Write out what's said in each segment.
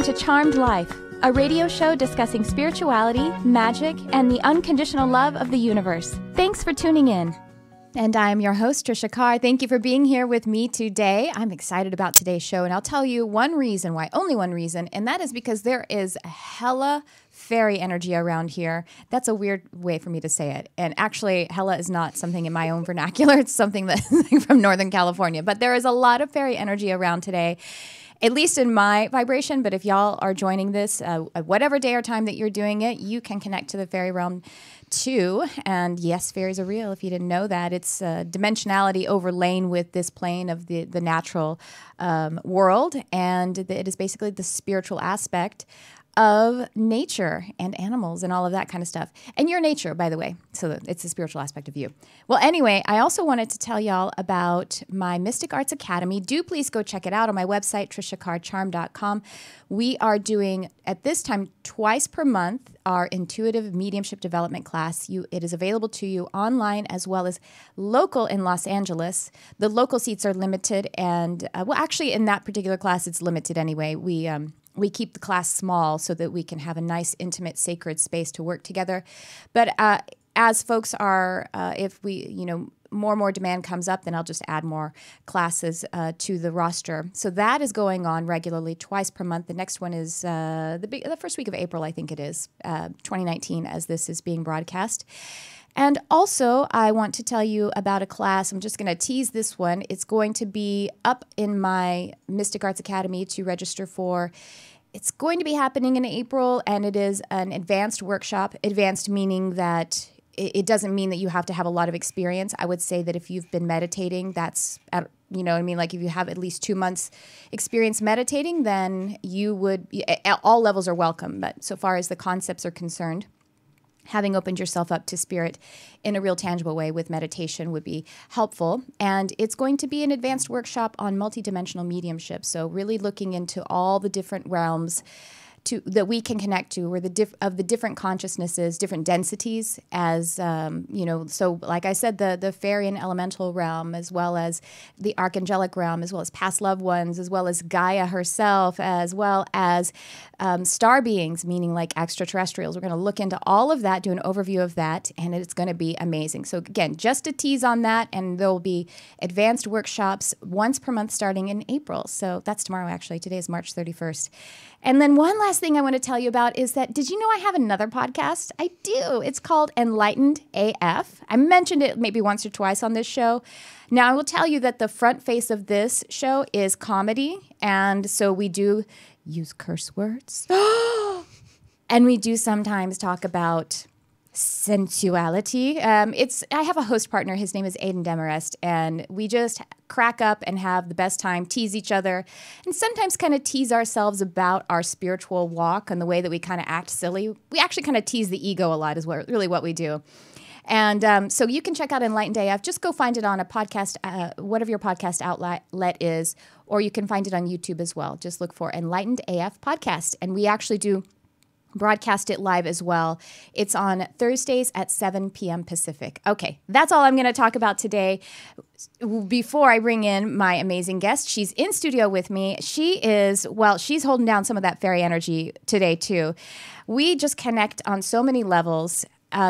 to Charmed Life, a radio show discussing spirituality, magic, and the unconditional love of the universe. Thanks for tuning in. And I'm your host, Tricia Carr. Thank you for being here with me today. I'm excited about today's show, and I'll tell you one reason why, only one reason, and that is because there is a hella fairy energy around here. That's a weird way for me to say it. And actually, hella is not something in my own vernacular. It's something that's from Northern California. But there is a lot of fairy energy around today, at least in my vibration. But if y'all are joining this, whatever day or time that you're doing it, you can connect to the fairy realm too. And yes, fairies are real. If you didn't know that, it's dimensionality overlain with this plane of the natural world. And it is basically the spiritual aspect of nature and animals and all of that kind of stuff. And your nature, by the way. So it's a spiritual aspect of you. Well, anyway, I also wanted to tell y'all about my Mystic Arts Academy. Do please go check it out on my website, triciacarcharm.com. We are doing, at this time, twice per month, our Intuitive Mediumship Development class. It is available to you online as well as local in Los Angeles. The local seats are limited, and well, actually, in that particular class, it's limited anyway. We keep the class small so that we can have a nice, intimate, sacred space to work together. But as folks are, if we, more and more demand comes up, then I'll just add more classes to the roster. So that is going on regularly, twice per month. The next one is the first week of April, I think it is, 2019, as this is being broadcast. And also, I want to tell you about a class. I'm just going to tease this one. It's going to be up in my Mystic Arts Academy to register for. It's going to be happening in April, and it is an advanced workshop. Advanced meaning that it doesn't mean that you have to have a lot of experience. I would say that if you've been meditating, that's, you know what I mean? Like if you have at least 2 months experience meditating, then you would, all levels are welcome. But so far as the concepts are concerned, having opened yourself up to spirit in a real tangible way with meditation would be helpful. And it's going to be an advanced workshop on multidimensional mediumship. So really looking into all the different realms that we can connect to, or the different consciousnesses, different densities, as so like I said, the fairy and elemental realm, as well as the archangelic realm, as well as past loved ones, as well as Gaia herself, as well as star beings, meaning like extraterrestrials. We're going to look into all of that, do an overview of that, and it's going to be amazing. So again, just a tease on that, and there will be advanced workshops once per month starting in April. So that's tomorrow, actually. Today is March 31st. And then one last thing I want to tell you about is that, did you know I have another podcast? I do. It's called Enlightened AF. I mentioned it maybe once or twice on this show. Now, I will tell you that the front face of this show is comedy. And so we do use curse words. And we do sometimes talk about sensuality. I have a host partner. His name is Aiden Demarest, and we just crack up and have the best time, tease each other, and sometimes kind of tease ourselves about our spiritual walk and the way that we kind of act silly. We actually kind of tease the ego a lot is really what we do. And so you can check out Enlightened AF. Just go find it on a podcast, whatever your podcast outlet is, or you can find it on YouTube as well. Just look for Enlightened AF podcast. And we actually do broadcast it live as well. It's on Thursdays at 7 p.m. Pacific. Okay, that's all I'm going to talk about today. Before I bring in my amazing guest, she's in studio with me. She's holding down some of that fairy energy today too. We just connect on so many levels.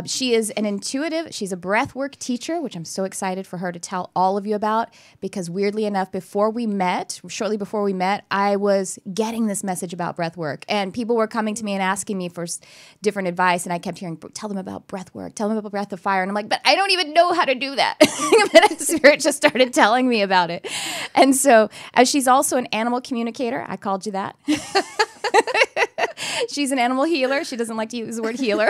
She is an intuitive. She's a breathwork teacher, which I'm so excited for her to tell all of you about, because weirdly enough, shortly before we met, I was getting this message about breathwork, and people were coming to me and asking me for different advice, and I kept hearing, tell them about breathwork, tell them about breath of fire, and I'm like, but I don't even know how to do that. And then Spirit just started telling me about it. And so she's also an animal communicator. I called you that. She's an animal healer. She doesn't like to use the word healer.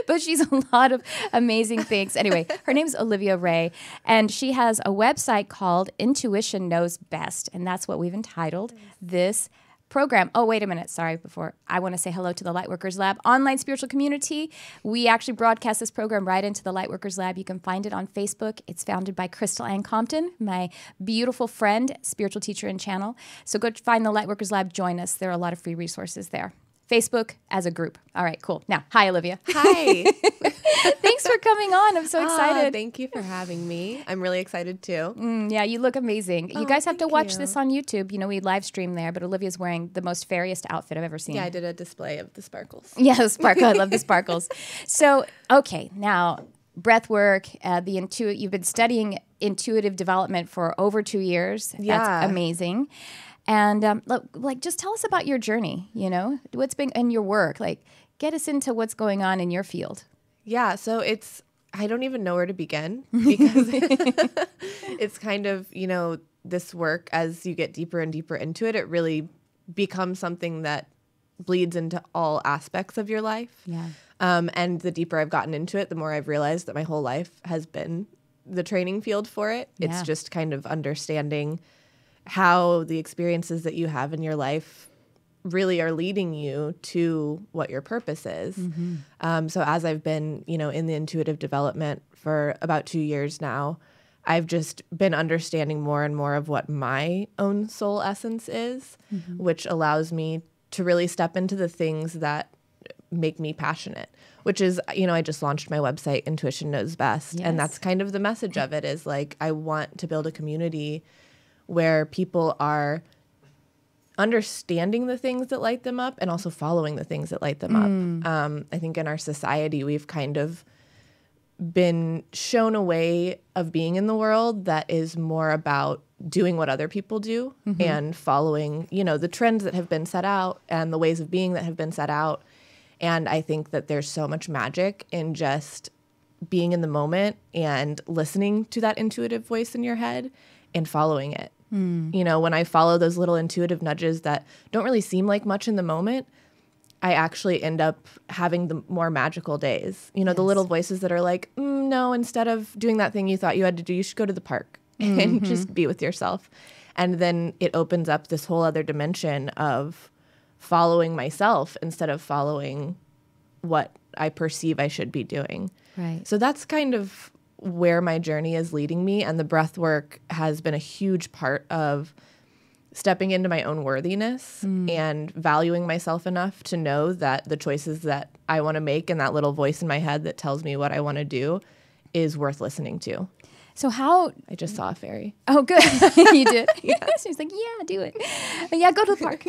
But she's a lot of amazing things. Anyway, her name is Olivia Rae, and she has a website called Intuition Knows Best, and that's what we've entitled this program. Oh, wait a minute. Sorry. Before I want to say hello to the Lightworkers Lab online spiritual community. We actually broadcast this program right into the Lightworkers Lab. You can find it on Facebook. It's founded by Crystal Ann Compton, my beautiful friend, spiritual teacher and channel. So go find the Lightworkers Lab. Join us. There are a lot of free resources there. Facebook as a group. All right, cool. Now, hi, Olivia. Hi. Thanks for coming on. I'm so excited. Thank you for having me. I'm really excited too. Yeah, you look amazing. You guys have to watch this on YouTube. You know, we live stream there, but Olivia's wearing the most fairiest outfit I've ever seen. Yeah, I did a display of the sparkles. Yeah, the sparkle. I love the sparkles. So, okay, now breath work, you've been studying intuitive development for over 2 years. Yeah. That's amazing. And just tell us about your journey, you know, what's been in your work, like get us into what's going on in your field. Yeah, so I don't even know where to begin because it's kind of, you know, this work, as you get deeper and deeper into it, it really becomes something that bleeds into all aspects of your life. Yeah. And the deeper I've gotten into it, the more I've realized that my whole life has been the training field for it. Yeah. It's just kind of understanding how the experiences that you have in your life really are leading you to what your purpose is. Mm-hmm. So as I've been, you know, in the intuitive development for about 2 years now, I've just been understanding more and more of what my own soul essence is, which allows me to really step into the things that make me passionate, which is, you know, I just launched my website, Intuition Knows Best. Yes. And that's kind of the message of it is like, I want to build a community where people are understanding the things that light them up and also following the things that light them up. I think in our society, we've kind of been shown a way of being in the world that is more about doing what other people do and following, you know, the trends that have been set out and the ways of being that have been set out. And I think that there's so much magic in just being in the moment and listening to that intuitive voice in your head and following it. You know, when I follow those little intuitive nudges that don't really seem like much in the moment, I actually end up having the more magical days. You know, the little voices that are like, no, instead of doing that thing you thought you had to do, you should go to the park and just be with yourself. And then it opens up this whole other dimension of following myself instead of following what I perceive I should be doing. Right. So that's kind of where my journey is leading me. And the breath work has been a huge part of stepping into my own worthiness and valuing myself enough to know that the choices that I want to make and that little voice in my head that tells me what I want to do is worth listening to. So how... I just saw a fairy. Oh, good. You did? Yeah. She's like, yeah, do it. Yeah, go to the park.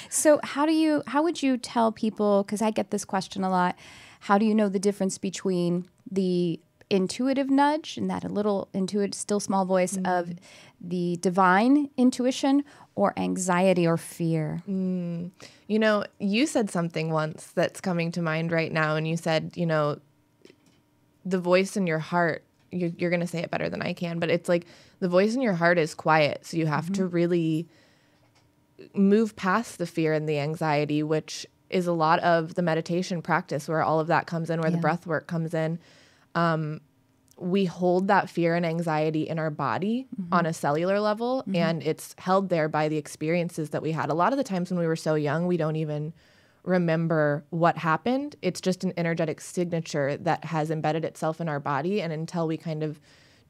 So how would you tell people, because I get this question a lot, how do you know the difference between the intuitive nudge and that a little intuitive, still small voice of the divine intuition or anxiety or fear? You know, you said something once that's coming to mind right now, and you said, you know, the voice in your heart, you're going to say it better than I can, but it's like the voice in your heart is quiet. So you have to really move past the fear and the anxiety, which is a lot of the meditation practice where all of that comes in, where the breath work comes in. We hold that fear and anxiety in our body on a cellular level, and it's held there by the experiences that we had. A lot of the times when we were so young, we don't even remember what happened. It's just an energetic signature that has embedded itself in our body. And until we kind of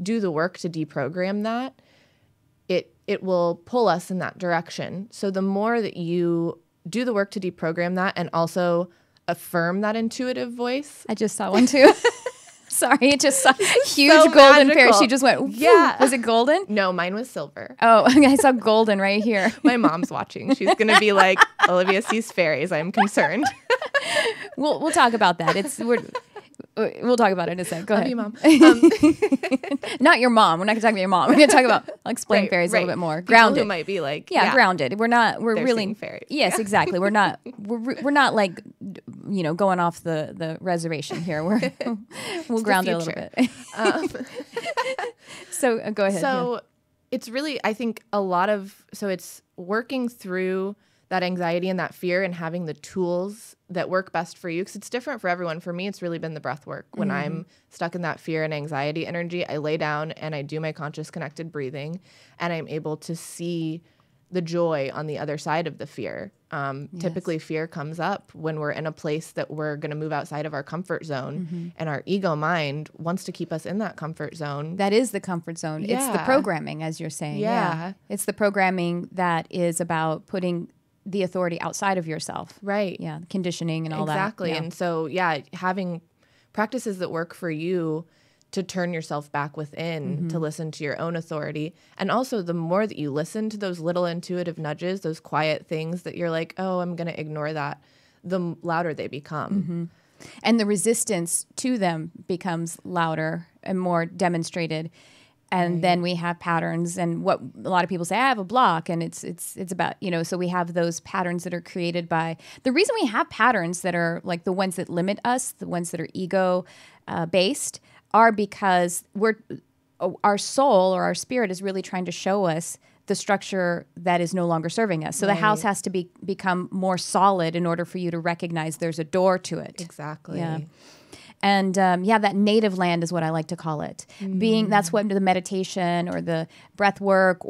do the work to deprogram that, it will pull us in that direction. So the more that you do the work to deprogram that and also affirm that intuitive voice. I just saw one too. Sorry, it just saw huge so golden magical. pair. She just went, yeah. Was it golden? No, mine was silver. Oh, I saw golden right here. My mom's watching. She's going to be like, Olivia sees fairies. I'm concerned. We'll talk about that. We'll talk about it in a sec. Go ahead. Love you, Mom. Not your mom. We're not going to talk about your mom. We're going to talk about, I'll explain fairies a little bit more. Grounded. People who might be like, grounded. We're really fairies. Yes, exactly. We're not like, you know, going off the reservation here. We'll ground it a little bit. So go ahead. So it's really, I think it's working through that anxiety and that fear and having the tools that work best for you, because it's different for everyone. For me, it's really been the breath work. When I'm stuck in that fear and anxiety energy, I lay down and I do my conscious connected breathing, and I'm able to see the joy on the other side of the fear. Typically, fear comes up when we're in a place that we're going to move outside of our comfort zone, and our ego mind wants to keep us in that comfort zone. That is the comfort zone. Yeah. It's the programming, as you're saying. Yeah. It's the programming that is about putting the authority outside of yourself. Right. Yeah. Conditioning and all that. Exactly. Yeah. And so, having practices that work for you to turn yourself back within, to listen to your own authority. And also, the more that you listen to those little intuitive nudges, those quiet things that you're like, oh, I'm going to ignore that, the louder they become. And the resistance to them becomes louder and more demonstrated. And then we have patterns, and what a lot of people say, I have a block, and it's about, so we have those patterns that are created by, the reason we have patterns that are like the ones that limit us, the ones that are ego based, are because our soul or our spirit is really trying to show us the structure that is no longer serving us. So the house has to become more solid in order for you to recognize there's a door to it. Exactly. Yeah. And that native land is what I like to call it. That's what the meditation or the breath work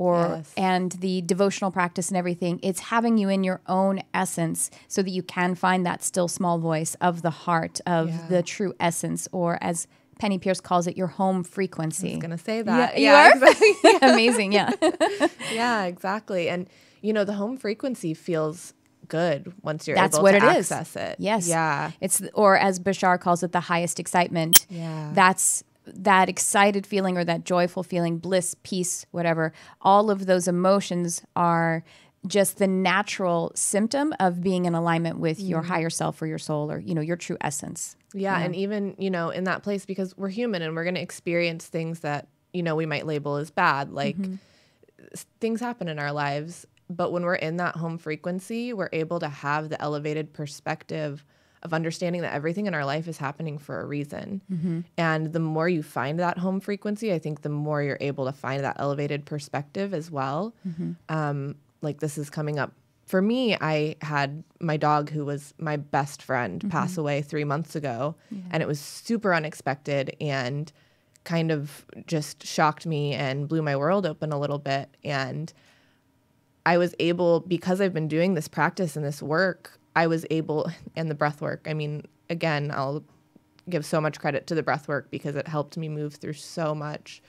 and the devotional practice and everything, it's having you in your own essence so that you can find that still small voice of the heart, of the true essence, or as Penny Pierce calls it, your home frequency. I was going to say that. You are? Exactly. Amazing, yeah. Yeah, exactly. And, the home frequency feels good once you're That's able what to it access is. it. Yes. Yeah. Or as Bashar calls it, the highest excitement. Yeah. That's that excited feeling or that joyful feeling, bliss, peace, whatever. All of those emotions are just the natural symptom of being in alignment with your higher self or your soul or, your true essence. Yeah. And even, in that place, because we're human and we're going to experience things that, we might label as bad, like things happen in our lives. But when we're in that home frequency, we're able to have the elevated perspective of understanding that everything in our life is happening for a reason. And the more you find that home frequency, I think the more you're able to find that elevated perspective as well. Like this is coming up. For me, I had my dog, who was my best friend, pass away 3 months ago. And it was super unexpected and kind of just shocked me and blew my world open a little bit. And I was able, because I've been doing this practice and this work, I was able, and the breath work, I mean, again, I'll give so much credit to the breath work because it helped me move through so much.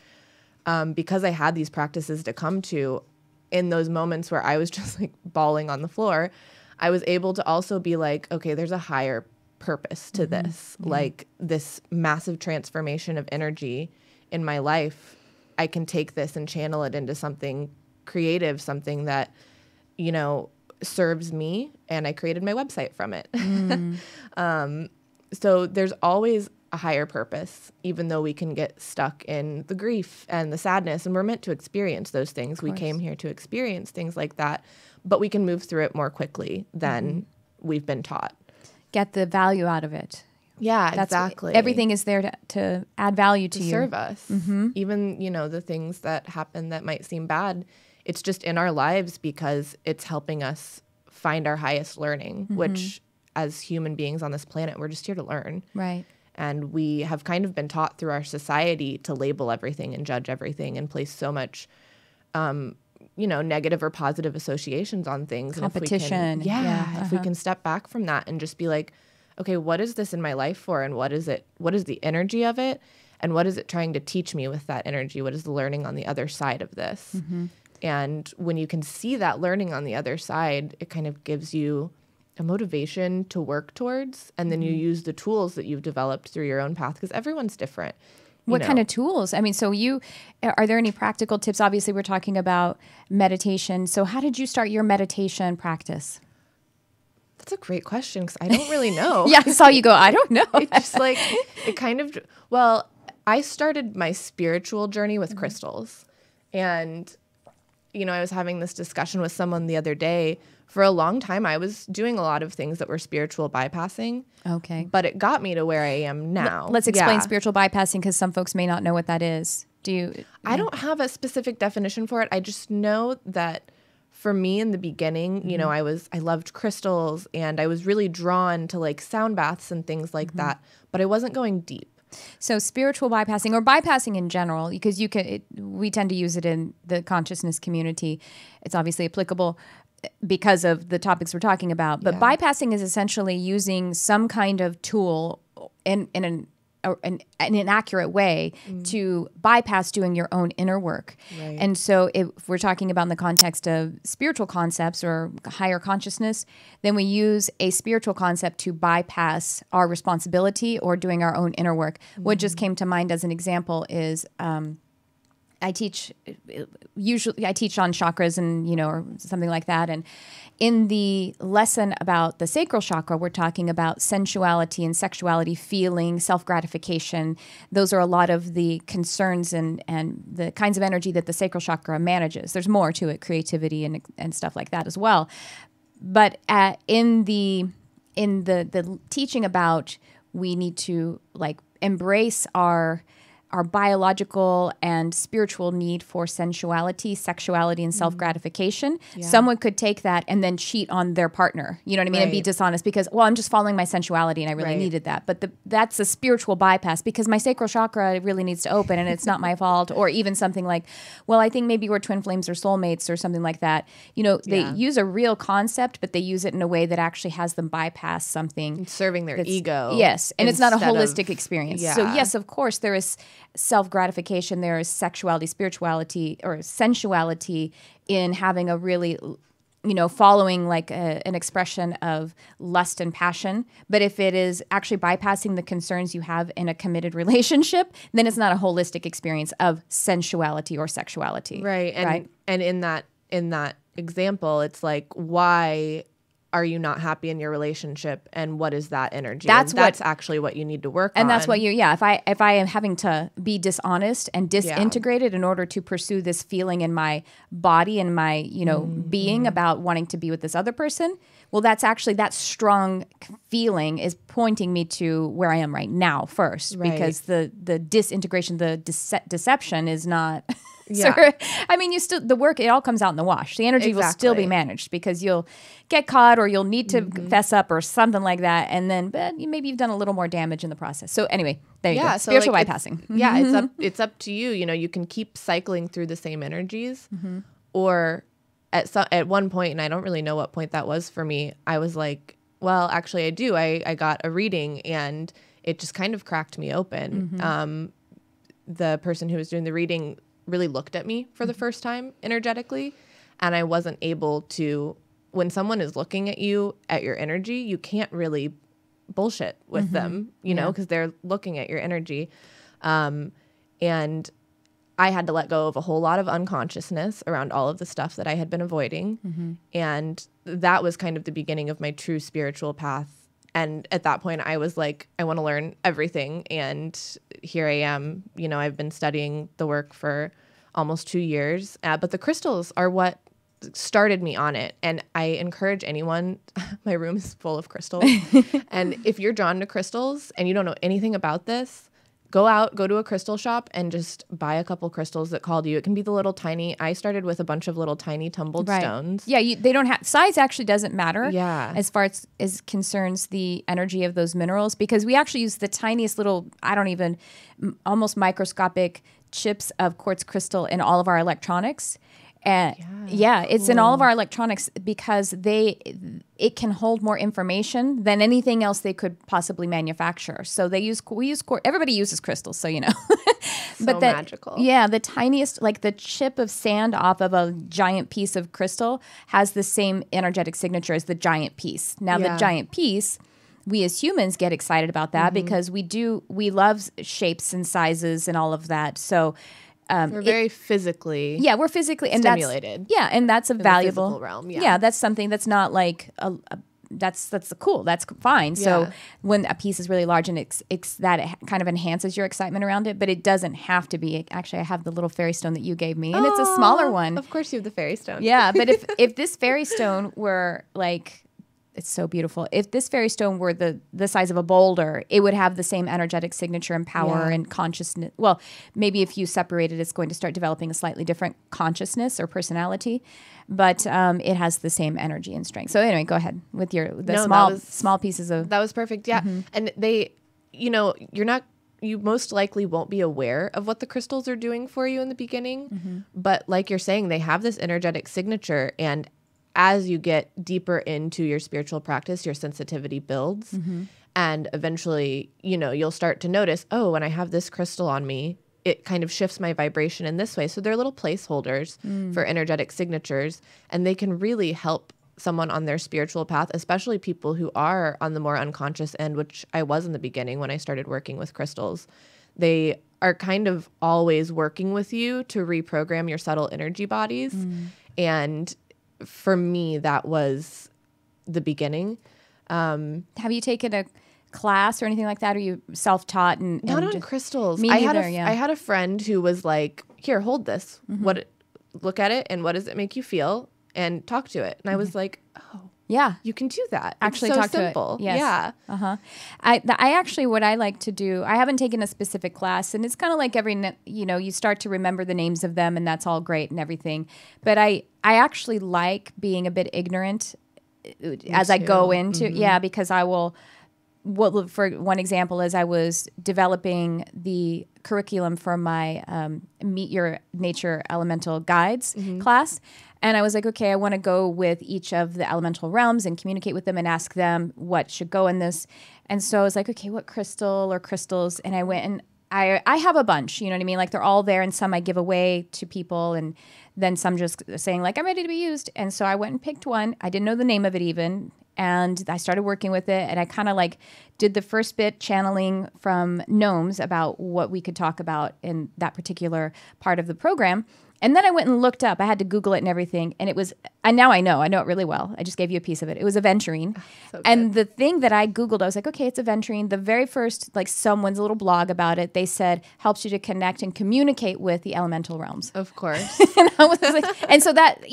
Because I had these practices to come to in those moments where I was just like bawling on the floor, I was able to also be like, okay, there's a higher purpose to this, like this massive transformation of energy in my life. I can take this and channel it into something creative, something that, serves me. And I created my website from it. So there's always a higher purpose, even though we can get stuck in the grief and the sadness, and we're meant to experience those things. We came here to experience things like that, but we can move through it more quickly than we've been taught. Get the value out of it. Yeah, exactly. Everything is there to add value to you. Serve us. Even, the things that happen that might seem bad, it's just in our lives because it's helping us find our highest learning, which as human beings on this planet, we're just here to learn. Right. And we have kind of been taught through our society to label everything and judge everything and place so much, negative or positive associations on things. Competition. If we can step back from that and just be like, okay, what is this in my life for? And what is it? What is the energy of it? And what is it trying to teach me with that energy? What is the learning on the other side of this? And when you can see that learning on the other side, it kind of gives you a motivation to work towards. And then you use the tools that you've developed through your own path, because everyone's different. What kind of tools? I mean, so are there any practical tips? Obviously, we're talking about meditation. So how did you start your meditation practice? That's a great question, because I don't really know. Yeah, I saw you go, I don't know. It's just like, I started my spiritual journey with crystals. And, I was having this discussion with someone the other day. For a long time, I was doing a lot of things that were spiritual bypassing. Okay. But it got me to where I am now. Let's explain spiritual bypassing, because some folks may not know what that is. Do you? I don't have a specific definition for it. I just know that for me in the beginning, I loved crystals, and I was really drawn to like sound baths and things like that, but I wasn't going deep. So spiritual bypassing, or bypassing in general, because we tend to use it in the consciousness community. It's obviously applicable because of the topics we're talking about. But bypassing is essentially using some kind of tool in an inaccurate way to bypass doing your own inner work. Right. And so if we're talking about in the context of spiritual concepts or higher consciousness, then we use a spiritual concept to bypass our responsibility or doing our own inner work. What just came to mind as an example is I teach on chakras and, or something like that. And in the lesson about the sacral chakra, we're talking about sensuality and sexuality, feeling, self-gratification. Those are a lot of the concerns and the kinds of energy that the sacral chakra manages. There's more to it, creativity and stuff like that as well. But in the teaching about, we need to embrace our biological and spiritual need for sensuality, sexuality, and self-gratification. Yeah. Someone could take that and then cheat on their partner, you know what I mean, and be dishonest because, I'm just following my sensuality and I really needed that. But that's a spiritual bypass because my sacral chakra really needs to open and it's not my fault. Or even something like, I think maybe we're twin flames or soulmates or something like that. They use a real concept, but they use it in a way that actually has them bypass something. Serving their ego. Yes, and it's not a holistic experience. Yeah. So yes, of course, there is self-gratification, there is sexuality, spirituality, or sensuality in having a really, following an expression of lust and passion. But if it is actually bypassing the concerns you have in a committed relationship, then it's not a holistic experience of sensuality or sexuality. Right. And in that example, it's why are you not happy in your relationship, and what is that energy? That's actually what you need to work on. And that's what if I am having to be dishonest and disintegrated in order to pursue this feeling in my body and my, being about wanting to be with this other person, that's actually, that strong feeling is pointing me to where I am right now first, because the disintegration, the deception is not... Yeah. So, the work, it all comes out in the wash. The energy will still be managed because you'll get caught or you'll need to fess up or something like that. And then maybe you've done a little more damage in the process. So anyway, there you go. Spiritual bypassing. It's up to you. You can keep cycling through the same energies or at one point, and I don't really know what point that was for me, I was like, well, actually I do. I got a reading and it just kind of cracked me open. The person who was doing the reading really looked at me for the first time energetically, and I wasn't able to, when someone is looking at you, at your energy, you can't really bullshit with them, because they're looking at your energy. And I had to let go of a whole lot of unconsciousness around all of the stuff that I had been avoiding. And that was kind of the beginning of my true spiritual path. And at that point, I was like, I want to learn everything. And here I am. I've been studying the work for almost 2 years. But the crystals are what started me on it. And I encourage anyone, my room is full of crystals. And if you're drawn to crystals and you don't know anything about this, go to a crystal shop and just buy a couple crystals that call to you. It can be the little tiny, I started with a bunch of little tiny tumbled stones. Yeah, they don't have, size actually doesn't matter as far as concerns the energy of those minerals, because we actually use the tiniest little, almost microscopic chips of quartz crystal in all of our electronics. And it's in all of our electronics because it can hold more information than anything else they could possibly manufacture. So everybody uses crystals, so but magical. Yeah, the tiniest, like the chip of sand off of a giant piece of crystal has the same energetic signature as the giant piece. Now the giant piece, we as humans get excited about that because we love shapes and sizes and all of that. So we're very physically we're physically stimulated. And that's a valuable physical realm. That's something that's not like that's cool. That's fine. Yeah. So when a piece is really large and it kind of enhances your excitement around it, but it doesn't have to be. Actually, I have the little fairy stone that you gave me, and it's a smaller one. Of course, you have the fairy stone. Yeah, but if this fairy stone were like, it's so beautiful. If this fairy stone were the size of a boulder, it would have the same energetic signature and power and consciousness. Well, maybe if you separate it, it's going to start developing a slightly different consciousness or personality, but it has the same energy and strength. So anyway, go ahead with small pieces of... That was perfect, yeah. And you most likely won't be aware of what the crystals are doing for you in the beginning, but like you're saying, they have this energetic signature, and as you get deeper into your spiritual practice, your sensitivity builds. And eventually, you know, you'll start to notice, oh, when I have this crystal on me, it kind of shifts my vibration in this way. So they're little placeholders for energetic signatures, and they can really help someone on their spiritual path, especially people who are on the more unconscious end, which I was in the beginning when I started working with crystals. They are kind of always working with you to reprogram your subtle energy bodies. And for me, that was the beginning. Have you taken a class or anything like that? Or are you self-taught? Not on crystals. Me neither, I had a friend who was like, here, hold this. Look at it, and what does it make you feel? And talk to it. And I was like, oh, yeah, you can do that. Actually, it's so talk simple. To it. Yes. Yeah. I actually, what I like to do, I haven't taken a specific class, and it's kind of like you start to remember the names of them, and that's all great and everything. But I actually like being a bit ignorant as I go into, because I will. Well, for one example, as I was developing the curriculum for my Meet Your Nature Elemental Guides class, and I was like, okay, I want to go with each of the elemental realms and communicate with them and ask them what should go in this. And so I was like, okay, what crystal or crystals? And I went and I have a bunch, you know what I mean? Like they're all there, and some I give away to people, and then some just saying like, I'm ready to be used. And so I went and picked one. I didn't know the name of it even. And I started working with it, and I kind of like did the first bit channeling from gnomes about what we could talk about in that particular part of the program. And then I went and looked up. I had to Google it and everything. And it was, and now I know it really well. I just gave you a piece of it. It was aventurine. So and the thing that I Googled, I was like, okay, it's aventurine. The very first, like someone's little blog about it, they said, helps you to connect and communicate with the elemental realms. Of course. And I was like, and so that,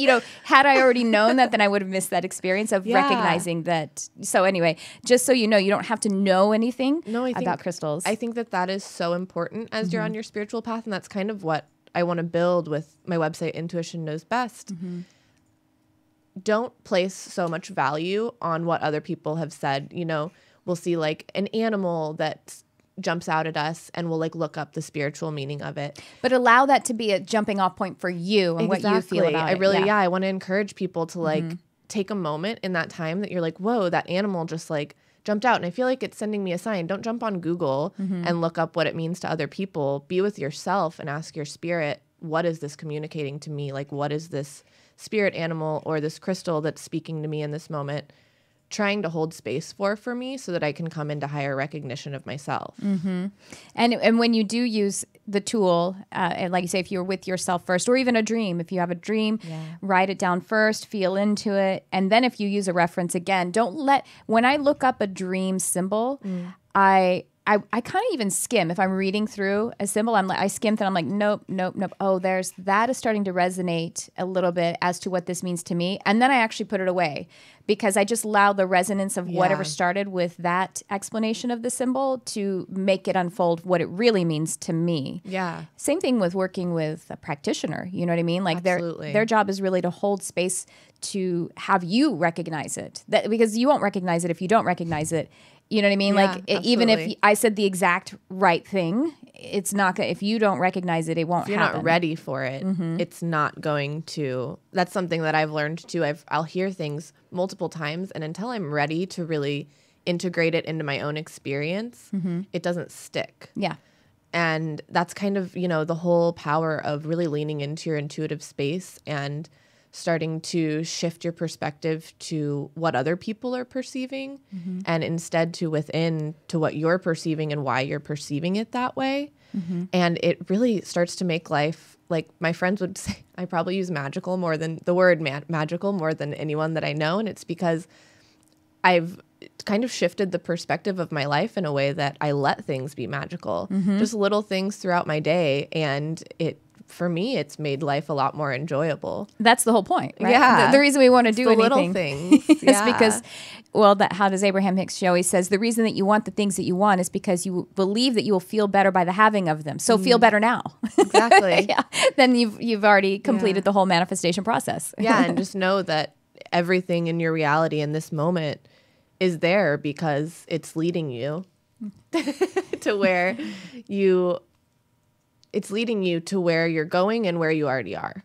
had I already known that, then I would have missed that experience of recognizing that. So anyway, just so you know, you don't have to know anything about crystals. I think that is so important as you're on your spiritual path. And that's kind of what I want to build with my website, Intuition Knows Best. Don't place so much value on what other people have said. We'll see like an animal that jumps out at us, and we'll like look up the spiritual meaning of it. But allow that to be a jumping off point for you and what you feel about it. I want to encourage people to like take a moment in that time that you're like, whoa, that animal just like jumped out, and I feel like it's sending me a sign. Don't jump on Google and look up what it means to other people. Be with yourself and ask your spirit, what is this communicating to me? Like, what is this spirit animal or this crystal that's speaking to me in this moment, trying to hold space for me so that I can come into higher recognition of myself. And when you do use the tool, and like you say, if you're with yourself first, or even a dream, if you have a dream, write it down first, feel into it. And then if you use a reference again, when I look up a dream symbol, I kind of even skim. If I'm reading through a symbol, I skim through. I'm like, nope. Oh, that is starting to resonate a little bit as to what this means to me. And then I actually put it away because I just allow the resonance of whatever started with that explanation of the symbol to make it unfold what it really means to me. Yeah. Same thing with working with a practitioner. You know what I mean? Like their job is really to hold space to have you recognize it. Because you won't recognize it if you don't recognize it. You know what I mean? Yeah, like even if I said the exact right thing, it's not going. If you don't recognize it, it won't happen. If you're not ready for it, it's not going to. That's something that I've learned too. I'll hear things multiple times, and until I'm ready to really integrate it into my own experience, it doesn't stick. Yeah. And that's kind of, the whole power of really leaning into your intuitive space and starting to shift your perspective to what other people are perceiving and instead to within to what you're perceiving and why you're perceiving it that way. And it really starts to make life, like my friends would say, I probably use magical more than the word magical more than anyone that I know. And it's because I've kind of shifted the perspective of my life in a way that I let things be magical, just little things throughout my day. And for me, it's made life a lot more enjoyable. That's the whole point, right? Yeah. The reason we want to do anything. Little things. Is because, how does Abraham Hicks, she always says, the reason that you want the things that you want is because you believe that you will feel better by the having of them. So feel better now. Exactly. Then you've already completed the whole manifestation process. And just know that everything in your reality in this moment is there because it's leading you to where it's leading you to where you're going and where you already are.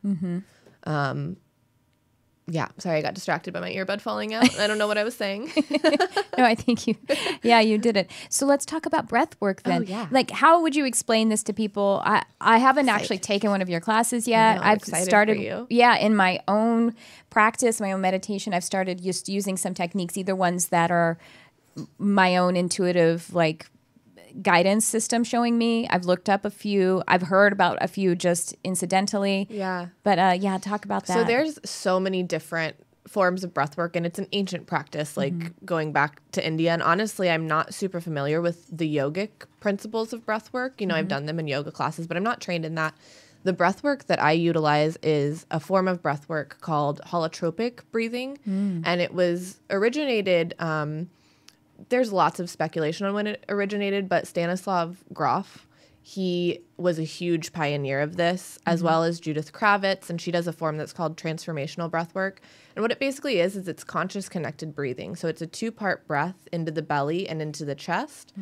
Yeah, sorry, I got distracted by my earbud falling out. I don't know what I was saying. No, I think you did it. So let's talk about breath work then. Oh, yeah. Like, how would you explain this to people? I haven't actually taken one of your classes yet. I know, I'm I've excited started, for you. in my own practice, my own meditation, I've started just using some techniques, either ones that are my own intuitive, like, guidance system showing me. I've looked up a few. I've heard about a few just incidentally. Yeah. But talk about that. So there's so many different forms of breath work, and it's an ancient practice, like going back to India. And honestly, I'm not super familiar with the yogic principles of breath work. You know, I've done them in yoga classes, but I'm not trained in that. The breath work that I utilize is a form of breath work called holotropic breathing. And it was originated, there's lots of speculation on when it originated, but Stanislav Grof, he was a huge pioneer of this, as well as Judith Kravitz, and she does a form that's called Transformational Breathwork. And what it basically is it's conscious connected breathing. So it's a 2-part breath into the belly and into the chest.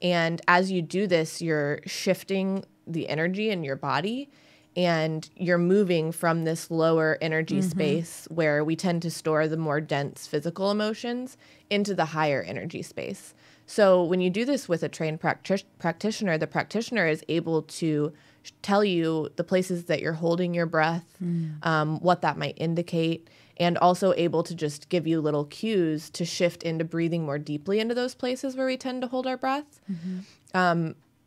And as you do this, you're shifting the energy in your body, and you're moving from this lower energy space where we tend to store the more dense physical emotions into the higher energy space. So when you do this with a trained practitioner, the practitioner is able to tell you the places that you're holding your breath, what that might indicate, and also able to just give you little cues to shift into breathing more deeply into those places where we tend to hold our breath.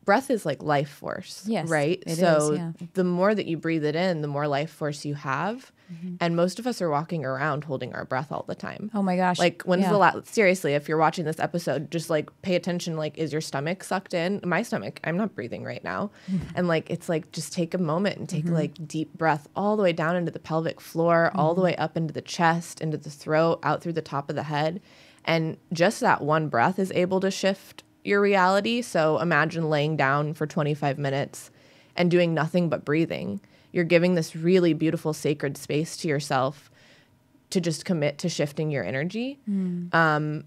Breath is like life force, right? So the more that you breathe it in, the more life force you have. And most of us are walking around holding our breath all the time. Oh my gosh. Like when's the last, seriously, if you're watching this episode, just like pay attention, like is your stomach sucked in? My stomach, I'm not breathing right now. And like, it's like, just take a moment and take like deep breath all the way down into the pelvic floor, all the way up into the chest, into the throat, out through the top of the head. And just that one breath is able to shift your reality. So imagine laying down for 25 minutes and doing nothing but breathing. You're giving this really beautiful sacred space to yourself to just commit to shifting your energy. And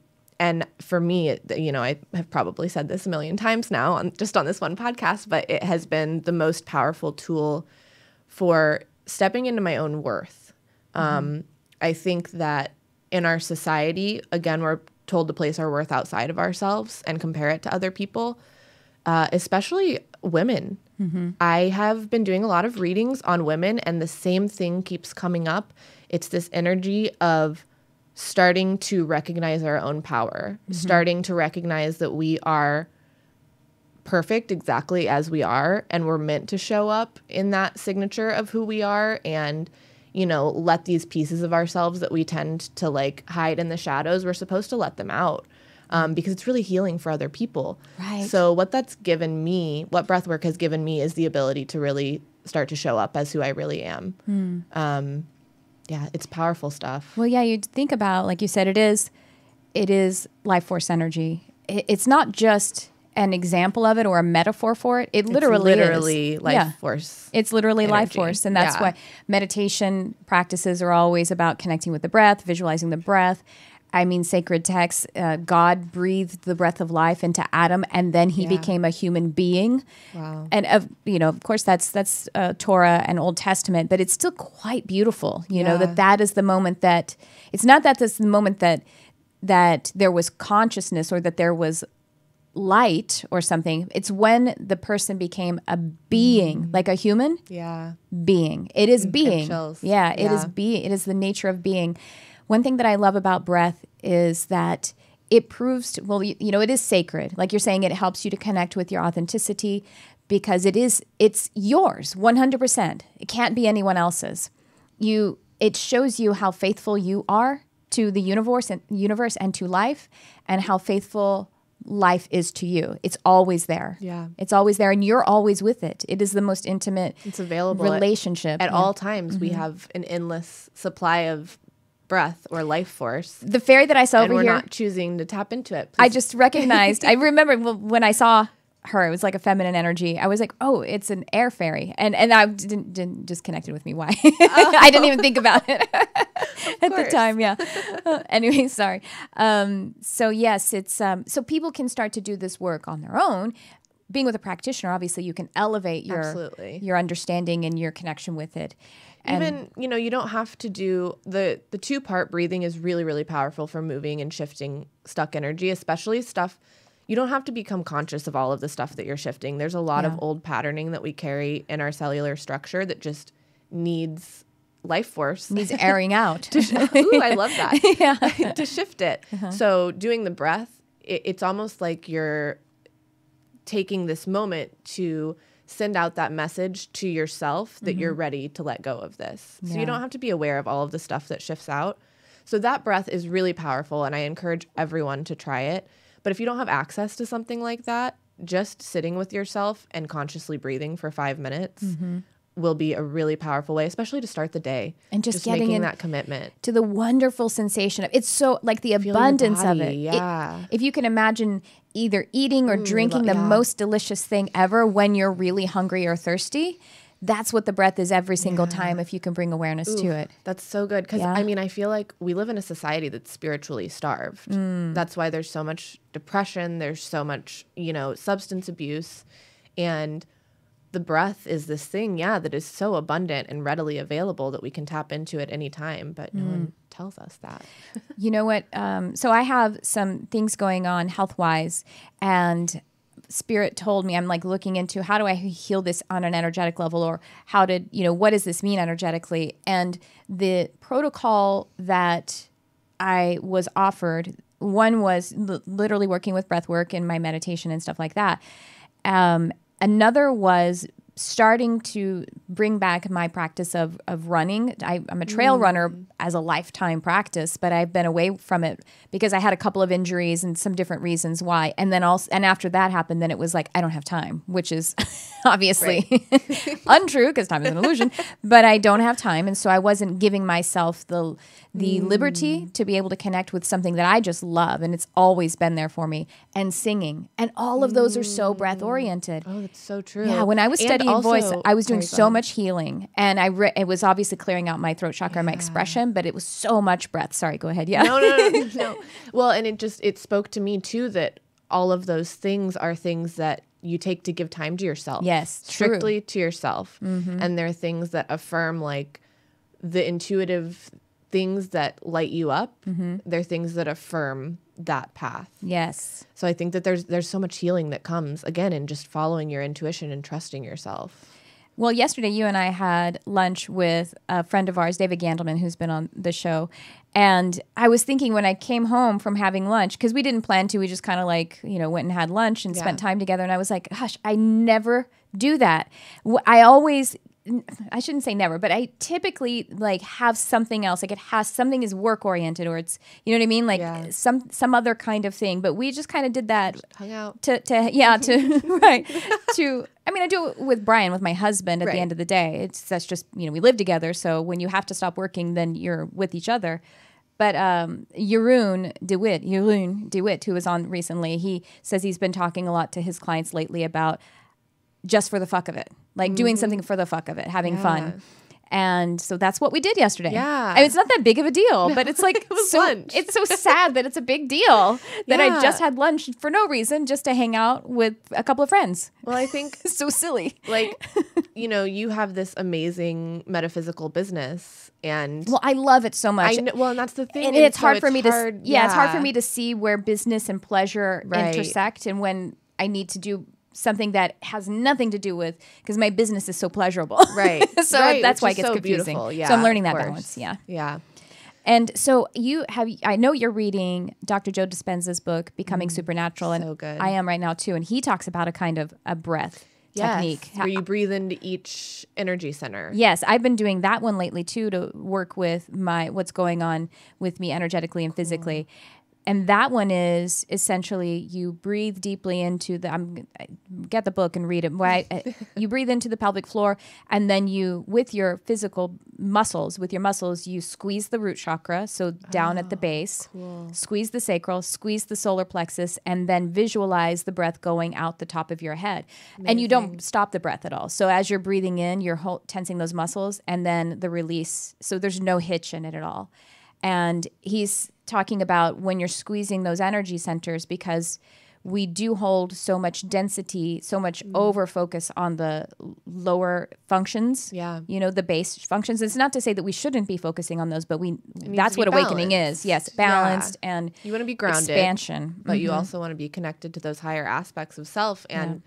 for me, I have probably said this a million times now just on this one podcast, but it has been the most powerful tool for stepping into my own worth. I think that in our society, again, we're told to place our worth outside of ourselves and compare it to other people, especially women. I have been doing a lot of readings on women, and the same thing keeps coming up. It's this energy of starting to recognize our own power, starting to recognize that we are perfect exactly as we are, and we're meant to show up in that signature of who we are, and let these pieces of ourselves that we tend to like hide in the shadows, we're supposed to let them out. Because it's really healing for other people. Right. So what breathwork has given me is the ability to really start to show up as who I really am. It's powerful stuff. Well, yeah, you think about, like you said, it is life force energy. It's not just an example of it or a metaphor for it. It's literally is. Life force. It's literally energy. Life force. And that's why meditation practices are always about connecting with the breath, visualizing the breath. I mean, sacred texts, God breathed the breath of life into Adam, and then he became a human being. Wow. And, of course, that's Torah and Old Testament, but it's still quite beautiful, that is the moment that, it's not that this is the moment that there was consciousness or that there was light or something. It's when the person became a being, like a human being. It is being. It is being. It is the nature of being. One thing that I love about breath is that it proves, it is sacred. Like you're saying, it helps you to connect with your authenticity because it's yours, 100%. It can't be anyone else's. It shows you how faithful you are to the universe and to life, and how faithful life is to you. It's always there. Yeah. It's always there, and you're always with it. It is the most intimate relationship. At all times, we have an endless supply of breath or life force. The fairy that I saw over here, here, we're not choosing to tap into it. I just recognized. I remember when I saw her, it was like a feminine energy. I was like, oh, it's an air fairy, and I didn't just connected with me. Why? I didn't even think about it at the time. Yeah. Anyway, sorry. So yes, it's so people can start to do this work on their own. being with a practitioner, obviously you can elevate your understanding and your connection with it. And even, you know, you don't have to do the 2-part breathing is really, really powerful for moving and shifting stuck energy, especially stuff. You don't have to become conscious of all of the stuff that you're shifting. There's a lot of old patterning that we carry in our cellular structure that just needs life force. Needs airing out. Ooh, I love that. To shift it. So doing the breath, it's almost like you're taking this moment to send out that message to yourself that you're ready to let go of this. So you don't have to be aware of all of the stuff that shifts out. So that breath is really powerful, and I encourage everyone to try it. But if you don't have access to something like that, just sitting with yourself and consciously breathing for 5 minutes will be a really powerful way, especially to start the day. And just getting making that commitment to the wonderful sensation of it's so like the abundance of it. If you can imagine either eating or drinking the most delicious thing ever when you're really hungry or thirsty, that's what the breath is every single time if you can bring awareness to it. That's so good. Because, I mean, I feel like we live in a society that's spiritually starved. That's why there's so much depression. There's so much, you know, substance abuse. And the breath is this thing, that is so abundant and readily available that we can tap into at any time. But no one tells us that. You know what? So I have some things going on health-wise, and Spirit told me, I'm like looking into how do I heal this on an energetic level, or how did, you know, what does this mean energetically? And the protocol that I was offered, one was literally working with breath work and my meditation and stuff like that. Another was starting to bring back my practice of running. I'm a trail runner as a lifetime practice, but I've been away from it because I had a couple of injuries and some different reasons why. And then also, and after that happened, then it was like, I don't have time, which is obviously untrue because time is an illusion, but I don't have time. And so I wasn't giving myself the liberty to be able to connect with something that I just love. And it's always been there for me. And singing. And all of those are so breath oriented. Oh, that's so true. Yeah. When I was studying voice, I was doing so much healing, and it was obviously clearing out my throat chakra and my expression, but it was so much breath. Sorry, go ahead. Yeah. No. Well, and it spoke to me too that all of those things are things that you take to give time to yourself. Yes, strictly to yourself. And they're things that affirm like the intuitive things that light you up. They're things that affirm that path. Yes. So I think that there's so much healing that comes again in just following your intuition and trusting yourself. Well, yesterday you and I had lunch with a friend of ours, David Gandelman, who's been on the show. And I was thinking when I came home from having lunch, because we didn't plan to, we just kind of like, you know, went and had lunch and spent time together. And I was like, gosh, I never do that. I shouldn't say never, but I typically like have something else. Like something is work oriented, or it's, you know what I mean? Like some other kind of thing. But we just kind of did that. Just hung out. I mean, I do it with Brian, with my husband at the end of the day. That's just, you know, we live together. So when you have to stop working, then you're with each other. But Jeroen DeWitt, who was on recently, he says he's been talking a lot to his clients lately about just for the fuck of it, like doing something for the fuck of it, having fun. And so that's what we did yesterday. Yeah. I mean, it's not that big of a deal, but it's like, it's so sad that it's a big deal that I just had lunch for no reason, just to hang out with a couple of friends. Well, I think so silly. Like, you know, you have this amazing metaphysical business, and well, I love it so much. Well, and that's the thing. And it's hard for me to, it's hard for me to see where business and pleasure intersect, and when I need to do something that has nothing to do with, because my business is so pleasurable. Right. So that's why it gets confusing. Beautiful. Yeah, so I'm learning that balance. Yeah. Yeah. And so I know you're reading Dr. Joe Dispenza's book, Becoming Supernatural. And so good. I am right now too. And he talks about a kind of a breath technique. Where you breathe into each energy center. Yes. I've been doing that one lately too, to work with what's going on with me energetically and physically. And that one is essentially you breathe deeply into get the book and read it. You breathe into the pelvic floor, and then with your physical muscles, you squeeze the root chakra, so down at the base, squeeze the sacral, squeeze the solar plexus, and then visualize the breath going out the top of your head. Amazing. And you don't stop the breath at all. So as you're breathing in, you're tensing those muscles, and then the release. So there's no hitch in it at all. And he's talking about when you're squeezing those energy centers, because we do hold so much density, so much over focus on the lower functions. Yeah. You know, the base functions. It's not to say that we shouldn't be focusing on those, but that's what awakening is. Yes, balanced and you want to be grounded, expansion, but you also want to be connected to those higher aspects of self, and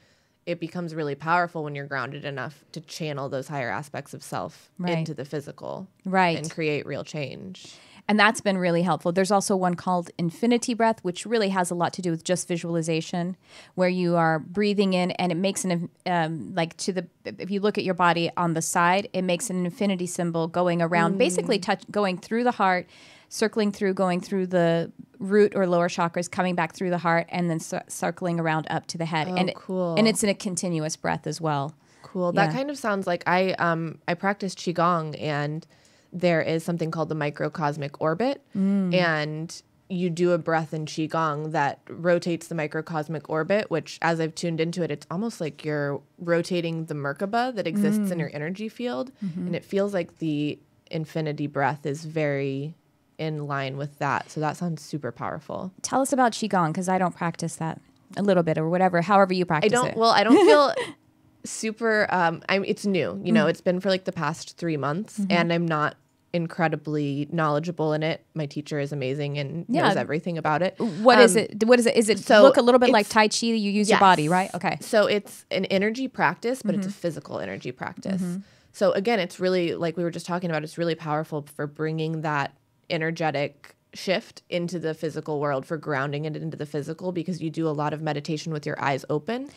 it becomes really powerful when you're grounded enough to channel those higher aspects of self into the physical, and create real change. And that's been really helpful. There's also one called infinity breath, which really has a lot to do with just visualization, where you are breathing in and it makes if you look at your body on the side, it makes an infinity symbol going around, basically going through the heart, circling through, going through the root or lower chakras, coming back through the heart, and then circling around up to the head. Cool. And it's in a continuous breath as well. Cool. That kind of sounds like I practice Qigong, and there is something called the Microcosmic Orbit, and you do a breath in Qigong that rotates the microcosmic orbit, which, as I've tuned into it, it's almost like you're rotating the Merkaba that exists in your energy field, and it feels like the infinity breath is very in line with that. So that sounds super powerful. Tell us about Qigong, because I don't practice that a little bit or whatever, however you practice it. Well, I don't feel super, it's new, you know, it's been for like the past 3 months, and I'm not incredibly knowledgeable in it. My teacher is amazing and knows everything about it. What is it? Is it so look a little bit like Tai Chi? You use your body, right? Okay. So it's an energy practice, but it's a physical energy practice. So again, it's really, like we were just talking about, it's really powerful for bringing that energetic shift into the physical world, for grounding it into the physical, because you do a lot of meditation with your eyes open.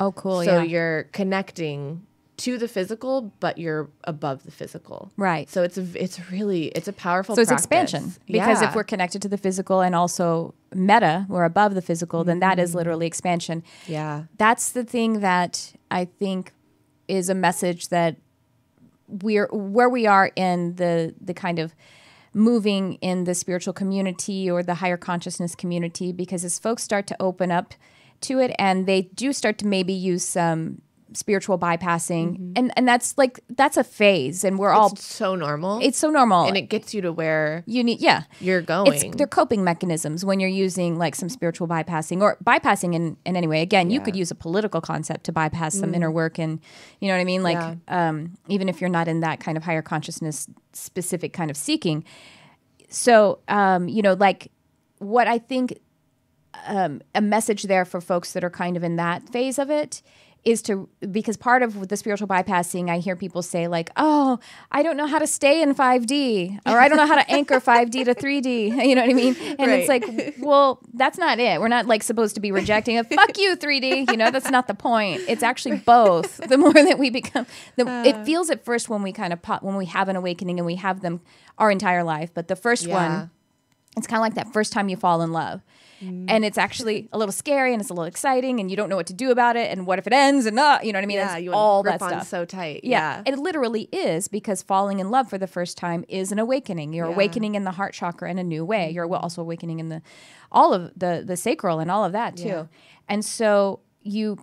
Oh, cool. So you're connecting to the physical, but you're above the physical. Right. So it's a powerful So it's practice. expansion. Because if we're connected to the physical and also meta, we're above the physical, then that is literally expansion. Yeah. That's the thing that I think is a message that where we are in the kind of moving in the spiritual community or the higher consciousness community, because as folks start to open up to it and they do start to maybe use some spiritual bypassing, and that's a phase, and it's so normal. It's so normal, and it gets you to where you need you're going. They're coping mechanisms when you're using like some spiritual bypassing or bypassing in any way. Again, you could use a political concept to bypass some inner work, and you know what I mean, like even if you're not in that kind of higher consciousness specific kind of seeking. So you know, like what I think a message there for folks that are kind of in that phase of it is because part of the spiritual bypassing, I hear people say like, oh, I don't know how to stay in 5D, or I don't know how to anchor 5D to 3D. You know what I mean? And it's like, well, that's not it. We're not like supposed to be rejecting it. Fuck you, 3D. You know, that's not the point. It's actually both. The more that we become, it feels at first when we kind of when we have an awakening, and we have them our entire life. But the first one, it's kind of like that first time you fall in love. And it's actually a little scary, and it's a little exciting, and you don't know what to do about it, and what if it ends, and not, you know what I mean? Yeah, you all grip that on stuff so tight. Yeah, it literally is, because falling in love for the first time is an awakening. You're awakening in the heart chakra in a new way. You're also awakening in all of the sacral and all of that too. And so you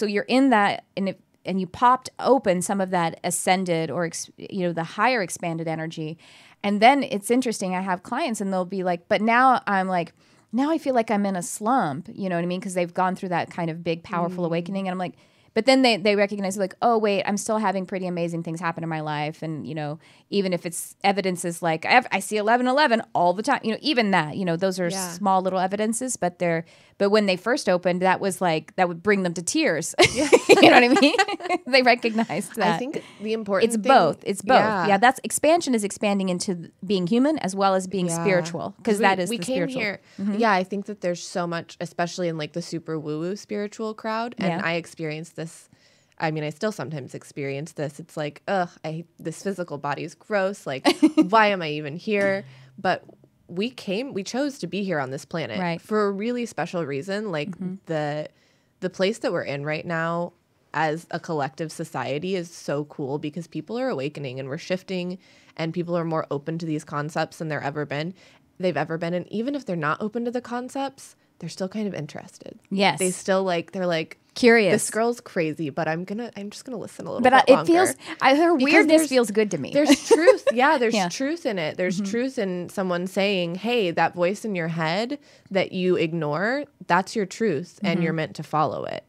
you're in that, and you popped open some of that ascended or the higher expanded energy. And then it's interesting. I have clients, and they'll be like, but now I'm like, now I feel like I'm in a slump, you know what I mean? Because they've gone through that kind of big, powerful awakening. And I'm like, but then they recognize like, oh, wait, I'm still having pretty amazing things happen in my life. And, you know, even if it's evidences like I see 11:11 all the time, you know, even that, you know, those are small little evidences, but when they first opened, that was like, that would bring them to tears. You know what I mean? They recognized that. I think the important thing, It's both. Yeah, that's expansion is expanding into being human as well as being spiritual, because that is the spiritual. Here. Yeah, I think that there's so much, especially in like the super woo-woo spiritual crowd. And I experienced this. I mean, I still sometimes experience this. It's like, this physical body is gross. Like, why am I even here? But we chose to be here on this planet for a really special reason. Like the place that we're in right now as a collective society is so cool, because people are awakening and we're shifting, and people are more open to these concepts than they've ever been. And even if they're not open to the concepts, they're still kind of interested. Yes. They're like, Curious. This girl's crazy, but I'm just gonna listen a little bit it longer. feels, her weirdness feels good to me. There's truth. Yeah, there's truth in it. There's truth in someone saying, hey, that voice in your head that you ignore, that's your truth, and you're meant to follow it.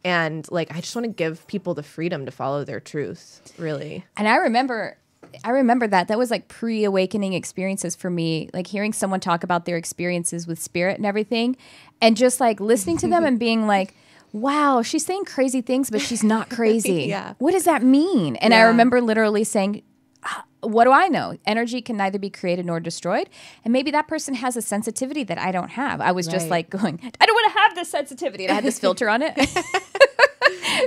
And like, I just want to give people the freedom to follow their truth, really. And I remember that was like pre-awakening experiences for me, like hearing someone talk about their experiences with spirit and everything, and just like listening to them and being like, wow, she's saying crazy things, but she's not crazy. Yeah. What does that mean? And I remember literally saying, what do I know? Energy can neither be created nor destroyed. And maybe that person has a sensitivity that I don't have. I was just like going, I don't want to have this sensitivity. And I had this filter on it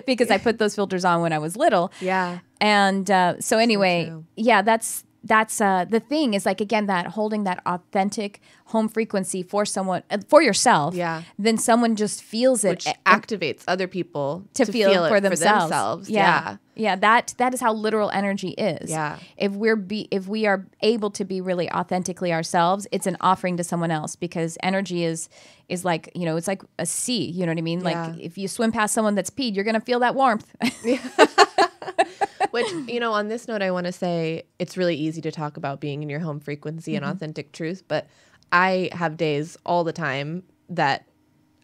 because I put those filters on when I was little. Yeah. And so anyway, that's the thing is like, again, that holding that authentic home frequency for someone, for yourself, then someone just feels it. Which activates other people to feel it for themselves. That is how literal energy is. Yeah. If we are able to be really authentically ourselves, it's an offering to someone else, because energy is like, it's like a sea, you know what I mean? Like if you swim past someone that's peed, you're going to feel that warmth. Which, on this note, I want to say it's really easy to talk about being in your home frequency and authentic truth, but I have days all the time that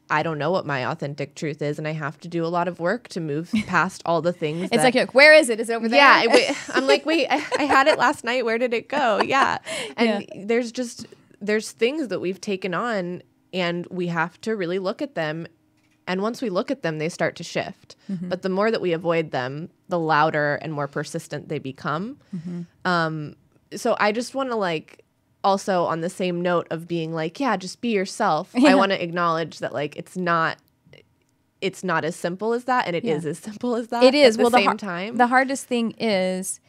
I don't know what my authentic truth is, and I have to do a lot of work to move past all the things. It's like, where is it? Is it over there? Yeah, I'm like, wait, I had it last night. Where did it go? Yeah. And there's things that we've taken on, and we have to really look at them. And once we look at them, they start to shift. But the more that we avoid them, the louder and more persistent they become. So I just want to also on the same note of being like, just be yourself. I want to acknowledge that it's not as simple as that, and it is as simple as that. It is. At the same time. The hardest thing is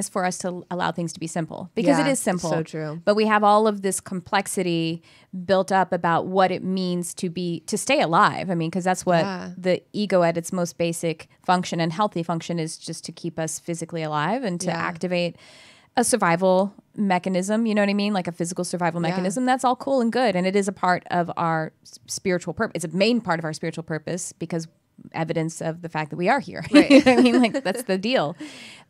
for us to allow things to be simple, because it is simple. So true. But we have all of this complexity built up about what it means to stay alive. I mean, because that's what the ego at its most basic function and healthy function is, just to keep us physically alive and to activate a survival mechanism, you know what I mean? Like a physical survival mechanism. That's all cool and good. And it is a part of our spiritual purpose. It's a main part of our spiritual purpose, because evidence of the fact that we are here. Right. You know what I mean? Like, that's the deal.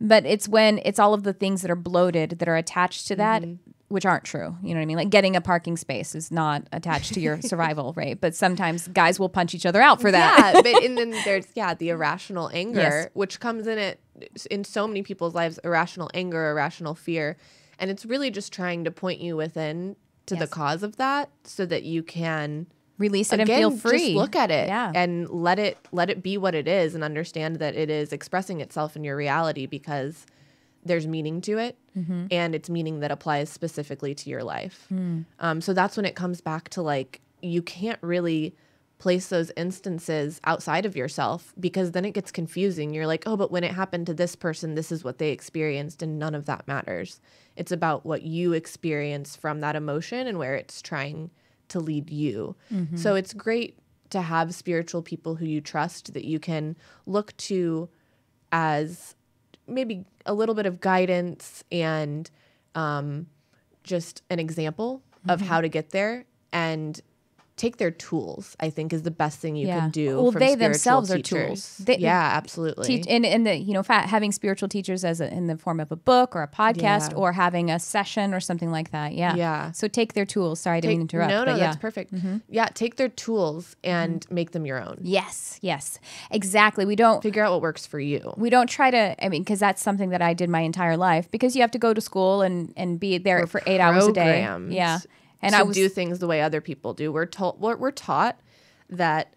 But it's when it's all of the things that are bloated that are attached to that, which aren't true. You know what I mean? Like getting a parking space is not attached to your survival, right? But sometimes guys will punch each other out for that. Yeah, but and then there's the irrational anger, which comes in so many people's lives. Irrational anger, irrational fear, and it's really just trying to point you within to the cause of that, so that you can release it and feel free. Just look at it and let it be what it is, and understand that it is expressing itself in your reality, because there's meaning to it, and it's meaning that applies specifically to your life. So that's when it comes back to you can't really place those instances outside of yourself, because then it gets confusing. You're like, oh, but when it happened to this person, this is what they experienced, and none of that matters. It's about what you experience from that emotion and where it's trying to lead you. So it's great to have spiritual people who you trust, that you can look to as maybe a little bit of guidance and just an example of how to get there, and take their tools, I think, is the best thing you can do. Well, from they spiritual themselves teachers. are tools. Absolutely. Having spiritual teachers in the form of a book or a podcast or having a session or something like that. Yeah. So take their tools. Sorry, I didn't interrupt. No, that's perfect. Yeah, take their tools and make them your own. Yes, exactly. We don't figure out what works for you. We don't try to. I mean, because that's something that I did my entire life. Because you have to go to school and be there for 8 hours a day. Yeah. And I do things the way other people do. We're taught that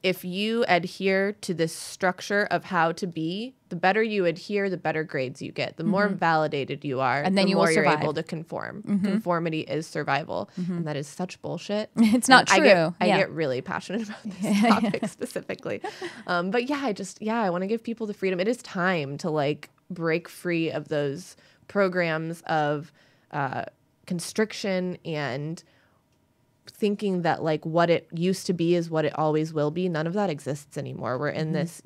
if you adhere to this structure of how to be, the better you adhere, the better grades you get. The more validated you are, and then the you more will you're survive. Able to conform. Conformity is survival, and that is such bullshit. It's not true. I get really passionate about this topic specifically. But I want to give people the freedom. It is time to break free of those programs of constriction and thinking that what it used to be is what it always will be. None of that exists anymore. We're in this,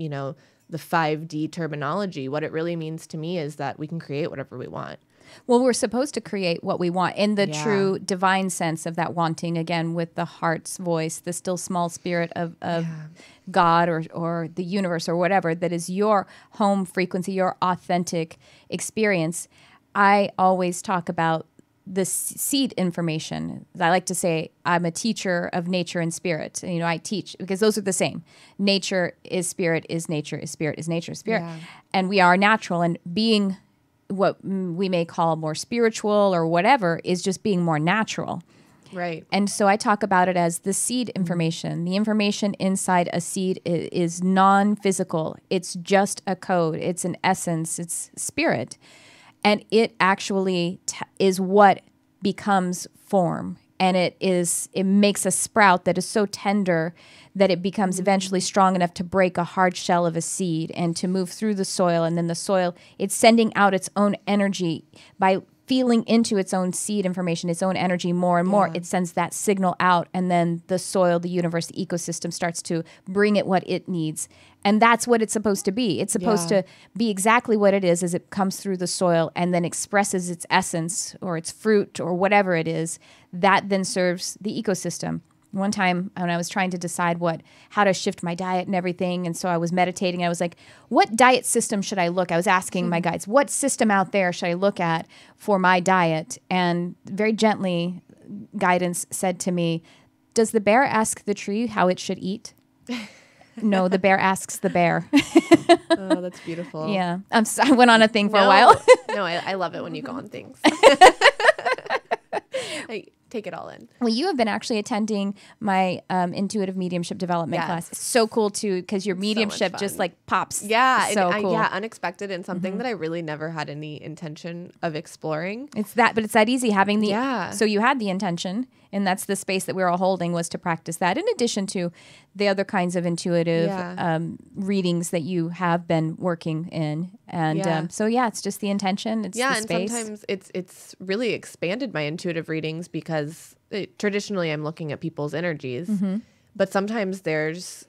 the 5D terminology. What it really means to me is that we can create whatever we want. Well, we're supposed to create what we want in the true divine sense of that wanting, again, with the heart's voice, the still small spirit of God or the universe or whatever, that is your home frequency, your authentic experience. I always talk about the seed information. I like to say I'm a teacher of nature and spirit. You know, I teach because those are the same. Nature is spirit, is nature, is spirit, is nature, is spirit. Yeah. And we are natural, and being what we may call more spiritual or whatever is just being more natural. Right. And so I talk about it as the seed information. The information inside a seed is non-physical. It's just a code. It's an essence. It's spirit. And it actually is what becomes form. And it makes a sprout that is so tender that it becomes eventually strong enough to break a hard shell of a seed and to move through the soil. And then the soil, it's sending out its own energy by feeling into its own seed information, its own energy more and more. It sends that signal out, and then the soil, the universe, the ecosystem starts to bring it what it needs. And that's what it's supposed to be. It's supposed to be exactly what it is as it comes through the soil and then expresses its essence or its fruit or whatever it is. That then serves the ecosystem. One time when I was trying to decide how to shift my diet and everything, and so I was meditating, I was like, what diet system should I look? I was asking my guides, what system out there should I look at for my diet? And very gently, guidance said to me, does the bear ask the tree how it should eat? No, the bear asks the bear. Oh, that's beautiful. Yeah. I went on a thing for a while. No, I love it when you go on things. I take it all in. Well, you have been actually attending my intuitive mediumship development class. It's so cool too, because your mediumship just like pops. Yeah, so cool. Unexpected and something that I really never had any intention of exploring. But it's that easy having the. So you had the intention, and that's the space that we were all holding, was to practice that, in addition to the other kinds of intuitive readings that you have been working in. And so it's just the intention. It's the space. And sometimes it's really expanded my intuitive readings because traditionally I'm looking at people's energies, but sometimes there's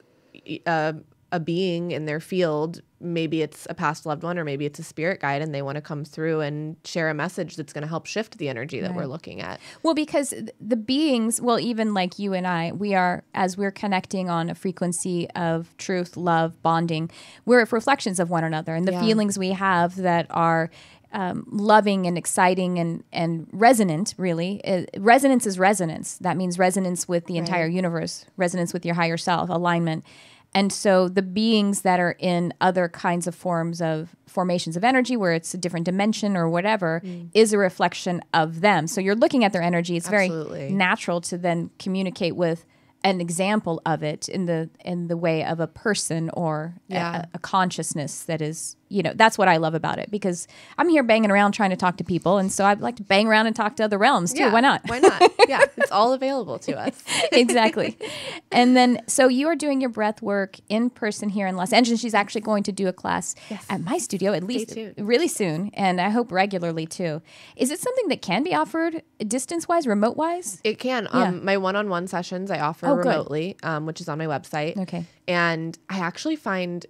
a being in their field. Maybe it's a past loved one, or maybe it's a spirit guide, and they want to come through and share a message that's going to help shift the energy that we're looking at. Well, because the beings, even like you and I, as we're connecting on a frequency of truth, love, bonding, we're reflections of one another, and the feelings we have that are loving and exciting and resonant, really. Resonance is resonance. That means resonance with the entire universe, resonance with your higher self, alignment. And so the beings that are in other kinds of formations of energy, where it's a different dimension or whatever, is a reflection of them. So you're looking at their energy. It's very natural to then communicate with an example of it in the way of a person or a consciousness that is, that's what I love about it, because I'm here banging around trying to talk to people. And so I'd like to bang around and talk to other realms too. Why not? Why not? Yeah. It's all available to us. Exactly. And then, so you are doing your breath work in person here in Los Angeles. She's actually going to do a class at my studio, at least really soon. And I hope regularly too. Is it something that can be offered distance-wise, remote-wise? It can. My one-on-one sessions I offer remotely, which is on my website. Okay. And I actually find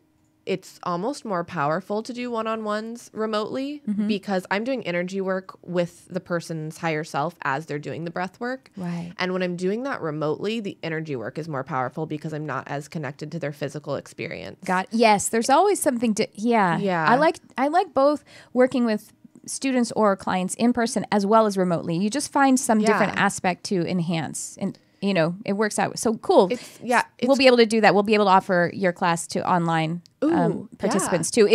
it's almost more powerful to do one-on-ones remotely, because I'm doing energy work with the person's higher self as they're doing the breath work. Right. And when I'm doing that remotely, the energy work is more powerful because I'm not as connected to their physical experience. Yes. There's always something to, I like both working with students or clients in person as well as remotely. You just find some different aspect to enhance, and it works out. So cool. We'll be able to do that. We'll be able to offer your class to online participants too,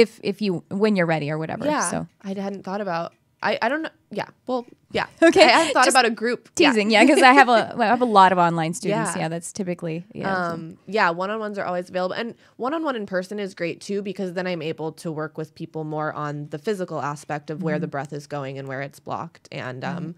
when you're ready or whatever. Yeah. So I hadn't thought about, I don't know. Yeah. Well, yeah. Okay. I hadn't thought about a group. Teasing. Yeah. Because I have a lot of online students. Yeah. That's typically, one-on-ones are always available, and one-on-one in person is great too, because then I'm able to work with people more on the physical aspect of where the breath is going and where it's blocked. And,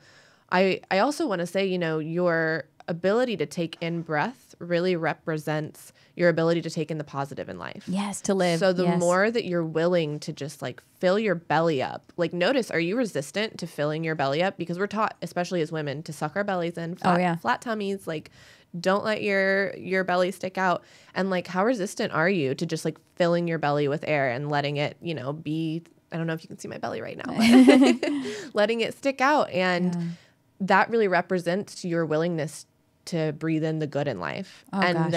I also want to say, your ability to take in breath really represents your ability to take in the positive in life. Yes, to live. So the more that you're willing to just like fill your belly up, like notice, are you resistant to filling your belly up? Because we're taught, especially as women, to suck our bellies in, flat tummies, like Don't let your belly stick out. And like, how resistant are you to just like filling your belly with air and letting it, you know, be, I don't know if you can see my belly right now, but letting it stick out. And that really represents your willingness to breathe in the good in life. On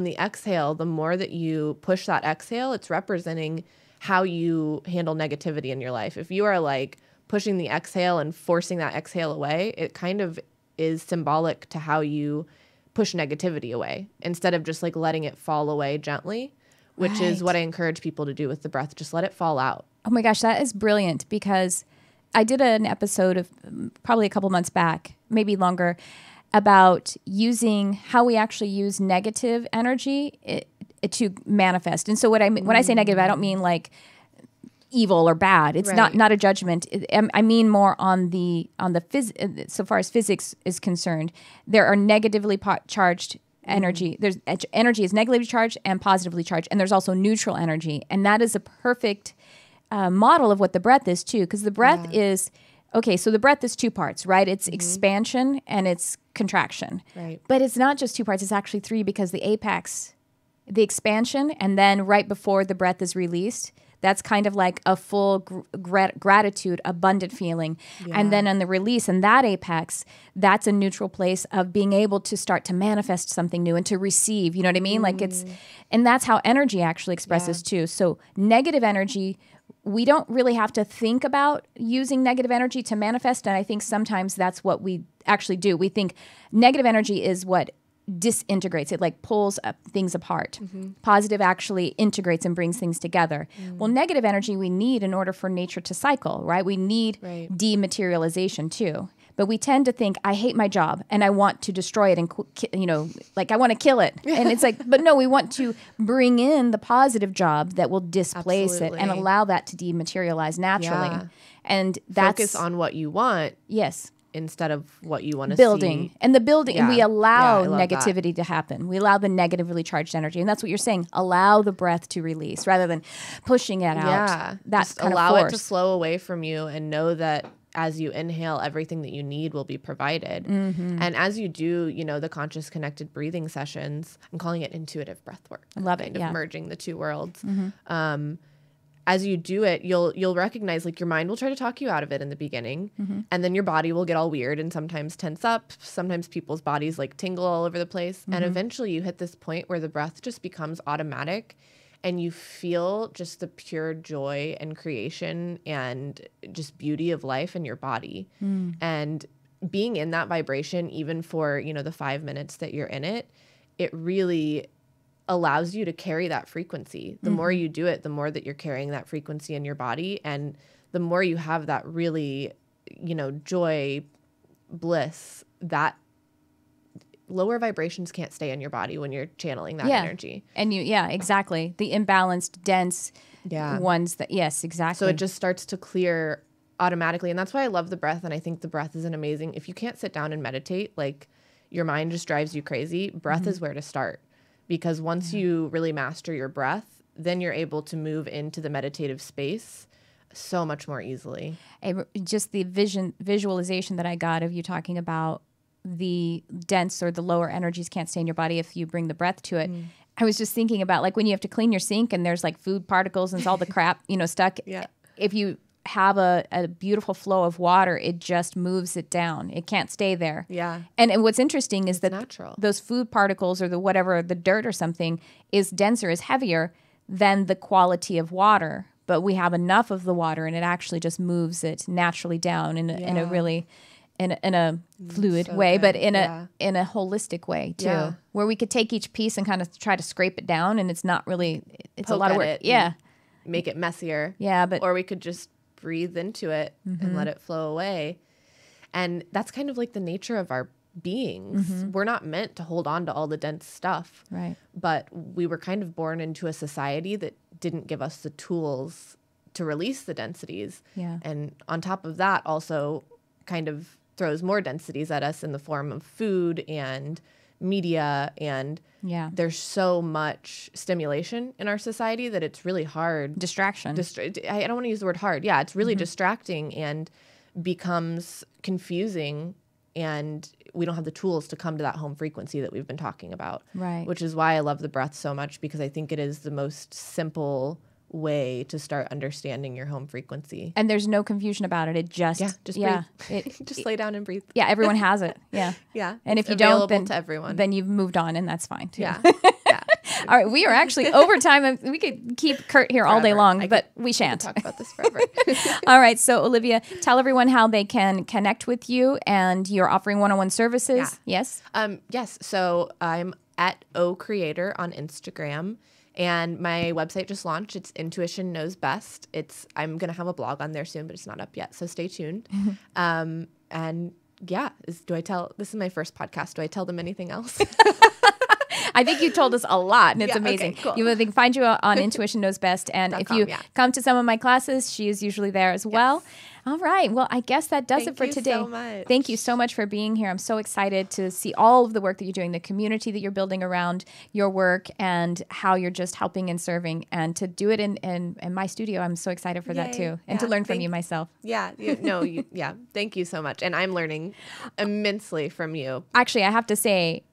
the exhale, the more that you push that exhale, it's representing how you handle negativity in your life. If you are like pushing the exhale and forcing that exhale away, it kind of is symbolic to how you push negativity away instead of just like letting it fall away gently, which is what I encourage people to do with the breath. Just let it fall out. Oh my gosh, that is brilliant, because I did an episode of probably a couple months back, maybe longer, about using how we actually use negative energy to manifest. And so when I say negative, I don't mean like evil or bad. It's not a judgment. I mean more on the so far as physics is concerned. There are negatively charged energy. There's energy is negatively charged and positively charged, and there's also neutral energy, and that is a perfect model of what the breath is too. Because the breath is so the breath is two parts, right? It's expansion and it's contraction, right? But it's not just two parts. It's actually three, because the apex, the expansion, and then right before the breath is released, that's kind of like a full gratitude, abundant feeling. Yeah. And then on the release, and that apex, that's a neutral place of being able to start to manifest something new and to receive, you know what I mean? Like and that's how energy actually expresses too. So negative energy, we don't really have to think about using negative energy to manifest. And I think sometimes that's what we actually do. We think negative energy is what disintegrates. It like pulls things apart. Positive actually integrates and brings things together. Well, negative energy we need in order for nature to cycle, right? We need dematerialization too. But we tend to think, I hate my job and I want to destroy it and, like I want to kill it. And it's like, but no, we want to bring in the positive job that will displace it and allow that to dematerialize naturally. Yeah. And that's focus on what you want. Yes. Instead of what you want to see. And the building, and we allow negativity to happen. We allow the negatively charged energy. And that's what you're saying. Allow the breath to release rather than pushing it out. Yeah. That's kind allow of force. It to flow away from you, and know that as you inhale, everything that you need will be provided. And as you do, the conscious connected breathing sessions, I'm calling it intuitive breathwork. I love it. Merging the two worlds. As you do it, you'll recognize like your mind will try to talk you out of it in the beginning, and then your body will get all weird and sometimes tense up. Sometimes people's bodies like tingle all over the place. And eventually you hit this point where the breath just becomes automatic, and you feel just the pure joy and creation and just beauty of life in your body. And being in that vibration, even for, the 5 minutes that you're in it, it really allows you to carry that frequency. The more you do it, the more that you're carrying that frequency in your body, and the more you have that really, joy, bliss, that lower vibrations can't stay in your body when you're channeling that energy. And exactly. The imbalanced, dense ones yes, exactly. So it just starts to clear automatically. And that's why I love the breath. And I think the breath is an amazing, if you can't sit down and meditate, like your mind just drives you crazy, breath is where to start. Because once you really master your breath, then you're able to move into the meditative space so much more easily. Just the visualization that I got of you talking about the dense or the lower energies can't stay in your body if you bring the breath to it. I was just thinking about like when you have to clean your sink and there's like food particles and all the crap, stuck. Yeah. If you have a beautiful flow of water, it just moves it down. It can't stay there. Yeah. And what's interesting is that natural. Those food particles or the dirt or something is denser, is heavier than the quality of water. But we have enough of the water and it actually just moves it naturally down in a really in a fluid way, but in a holistic way too, where we could take each piece and kind of try to scrape it down, and it's not really, it's poke a lot of work. Yeah. Make it messier. Yeah. Or we could just breathe into it and let it flow away. And that's kind of like the nature of our beings. We're not meant to hold on to all the dense stuff. Right. But we were kind of born into a society that didn't give us the tools to release the densities. Yeah. And on top of that, also kind of throws more densities at us in the form of food and media, and there's so much stimulation in our society that it's really hard. Distraction. I don't want to use the word hard. Yeah, it's really distracting and becomes confusing and we don't have the tools to come to that home frequency that we've been talking about. Right. Which is why I love the breath so much, because I think it is the most simple way to start understanding your home frequency. And there's no confusion about it. It just breathe. Just lay down and breathe. Yeah, everyone has it. Yeah. Yeah. And if you available don't, to everyone. then you've moved on, and that's fine too. Yeah. All right, we are actually over time, and we could keep Kurt here all day long, but we shan't. Talk about this forever. All right, so Olivia, tell everyone how they can connect with you, and you're offering one-on-one services. Yeah. Yes. Yes. So I'm at OCreator on Instagram. And my website just launched. It's Intuition Knows Best. I'm going to have a blog on there soon, but it's not up yet. So stay tuned. And yeah, this is my first podcast. Do I tell them anything else? I think you told us a lot, and it's amazing. Okay, cool. They can find you on Intuition Knows Best. And if you come to some of my classes, she is usually there as well. All right. Well, I guess that does it for today. Thank you so much. Thank you so much for being here. I'm so excited to see all of the work that you're doing, the community that you're building around your work, and how you're just helping and serving. And to do it in my studio, I'm so excited for that too. And to learn from you myself. Yeah. Thank you so much. And I'm learning immensely from you. Actually, I have to say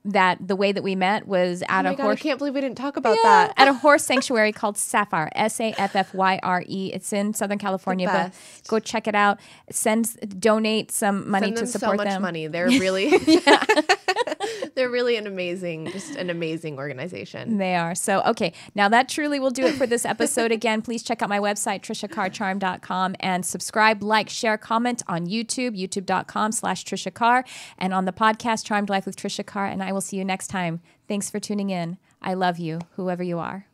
that the way that we met was at a horse. I can't believe we didn't talk about that. At a horse sanctuary called Sapphire, Saffyre. It's in Southern California, but go check it out. Donate some money to support them. So much money. They're really, they're really an amazing organization. They are. So, okay. Now that truly will do it for this episode. Again, please check out my website, TriciaCarrCharm.com, and subscribe, like, share, comment on YouTube, youtube.com/Tricia Carr, and on the podcast, Charmed Life with Tricia Carr. And I will see you next time. Thanks for tuning in. I love you, whoever you are.